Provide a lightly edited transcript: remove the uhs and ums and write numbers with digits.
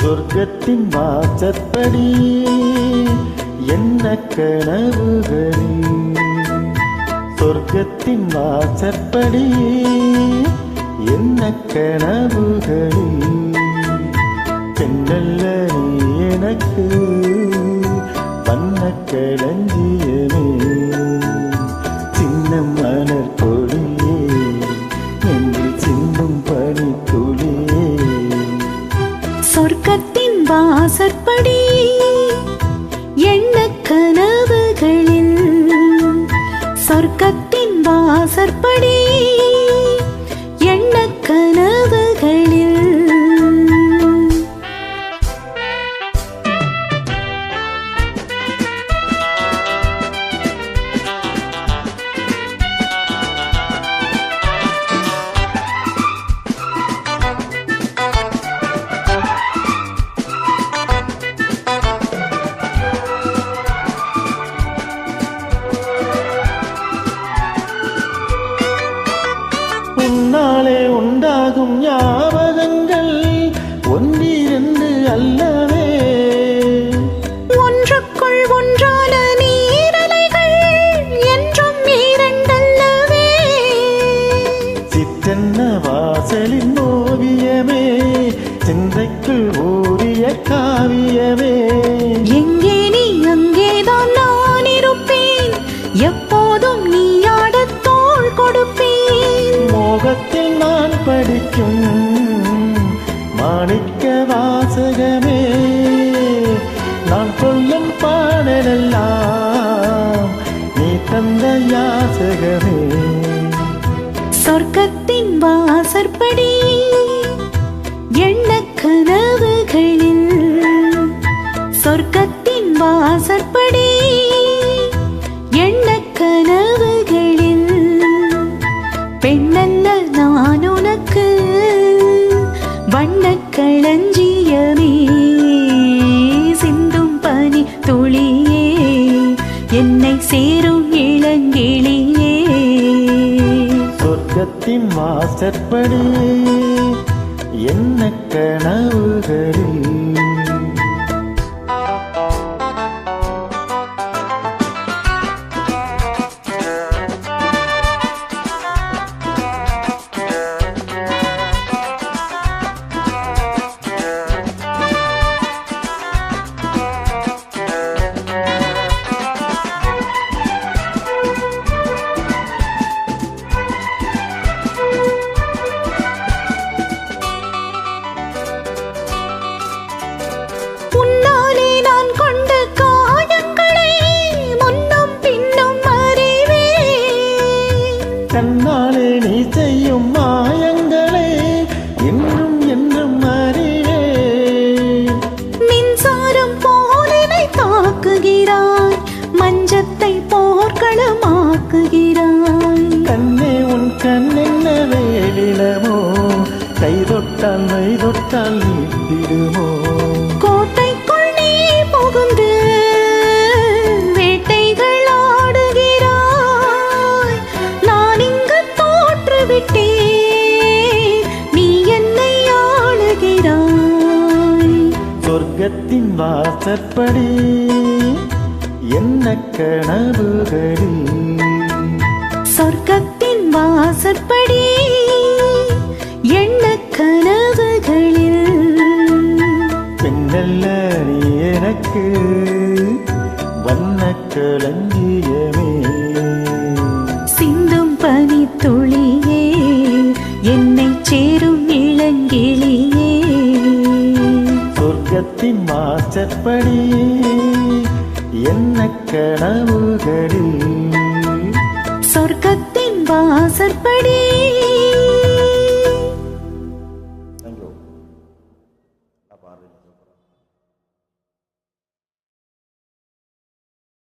சொர்க்கத்தின் வாசற்படி என்ன கனவுகளில், சொர்க்கத்தின் வாசற்படி என்ன கனவுகளில், பெண்ணல்ல நீ எனக்கு வண்ண களஞ்சியமே, சின்ன மலர் பொழியே என்று சிந்தும் பனி துளியே. சொர்க்கத்தின் வாசற்படி எண்ண கனவுகளில், சொர்க்கத்தின் வாசற்படி எண்ண கனவுகளில். உன்னாலே உண்டாகும் ஞாபகங்கள் ஒன்றிரண்டு அல்லவே, ஒன்றுக்குள் ஒன்றான நீரலைகள் என்றும் இரண்டல்லவே. சிற்றென்ன வாசலின் ஓவியமே, சிந்தைக்குள் ஊறிய காவியமே, எங்கே நீ அங்கேதான் நான் இருப்பேன், எப்போதும் நீ ஆடத் தோள் கொடுப்பேன். மோகத்தில் நான் படிக்கும் மாணிக்க வாசகமே, நான் சொல்லும் பாடலெல்லாம் நீ தந்த யாசகமே. சொர்க்கத்தின் வாசற்படி எண்ண கனவுகளில், சொர்க்கத்தின் வாசற்படி எண்ண கனவுகளில், பெண்ணல்ல நான் உனக்கு வண்ண களஞ்சியமே, சிந்தும் பனி துளியே என்னை சேரும் இளங்கிளியே. சொர்க்கத்தின் வாசற்படி என்ன கனவுகளில். உன்னாலே நான் கொண்ட காயங்களை முன்னும் பின்னும் அறிவேன், கண்ணாலே நீ செய்யும் மாயங்களே என்றும் என்றும் அறிவேன். மின்சாரம் போலனை தாக்குகிறாய், மஞ்சத்தை போர்க்களமாக்குகிறாய். கண்ணே உன் கண்ணென்ன வேலினமோ, கை தொட்டால் மை தொட்டால் நீட்டிடுமோ. கோட்டைக்குள் நீ புகுந்து வேட்டைகள் ஆடுகிறாய், நான் இங்கு தோற்றுவிட்டேன், நீ என்னை ஆளுகிறாய். சொர்க்கத்தின் வாசற்படி என்ன கனவுகளில், சொர்க்கத்தின் வாசற்படி எண்ண கனவுகளில், பெண்ணல்ல நீ எனக்கு வண்ண களஞ்சியமே, சிந்தும் பனி துளியே என்னை சேரும் இளங்கிளியே. சொர்க்கத்தின் வாசற்படி என்ன கனவுகளில், சொர்க்கத்தின் வாசற்படி. Thank you.